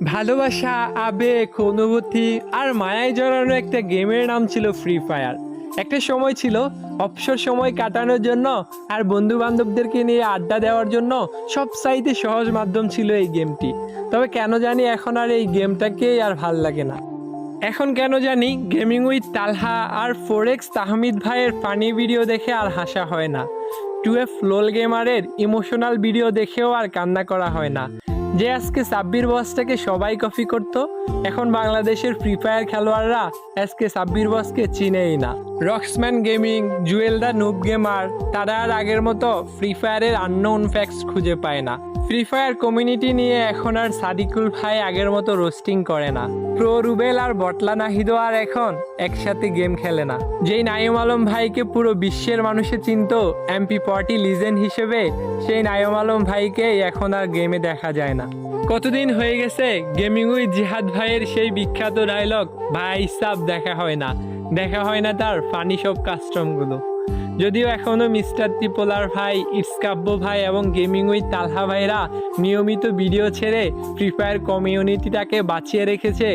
ভালোবাসা, আবেগ, অনুভূতি আর মায়ায় জড়ানো একটা গেমের নাম ছিল ফ্রি ফায়ার। একটা সময় ছিল অবসর সময় কাটানোর জন্য আর বন্ধু বান্ধবদেরকে নিয়ে আড্ডা দেওয়ার জন্য সবচাইতে সহজ মাধ্যম ছিল এই গেমটি। তবে কেন জানি এখন আর এই গেমটাকেই আর ভাল লাগে না। এখন কেন জানি গেমিং উইথ তালহা আর ফোরেক্স তাহমিদ ভাইয়ের ফানি ভিডিও দেখে আর হাসা হয় না। টুয়েলভ লোল গেমারের ইমোশনাল ভিডিও দেখেও আর কান্না করা হয় না। যে আজকে সাব্বির বসটাকে সবাই কপি করতো, এখন বাংলাদেশের ফ্রি ফায়ার খেলোয়াড়রা আজকে সাব্বির বসকে চিনেই না। রক্সম্যান gaming, Jewel the noob gamer, তারা আর আগের মতো ফ্রি ফায়ারের আননোন ফ্যাক্টস খুঁজে পায় না। ফ্রি ফায়ার কমিউনিটি নিয়ে এখন আর সাদিকুল ভাই আগের মতো রোস্টিং করে না। প্রো রুবেল আর বটলা নাহিদও আর এখন একসাথে গেম খেলে না। যেই নাইম আলম ভাইকে পুরো বিশ্বের মানুষে চিনত MP40 লিজেন্ড হিসেবে, সেই নাইম আলম ভাইকে এখন আর গেমে দেখা যায় না। কতদিন হয়ে গেছে গেমিং উইথ জিহাদ ভাইয়ের সেই বিখ্যাত ডায়লগ ভাই সাব দেখা হয় না, দেখা হয় না তার ফানি সব কাস্টমগুলো। যদিও এখনও মিস্টার ত্রিপোলার ভাই, ইটসকাব্য ভাই এবং গেমিং উইথ তালহা ভাইরা নিয়মিত ভিডিও ছেড়ে ফ্রি ফায়ার কমিউনিটিটাকে বাঁচিয়ে রেখেছে।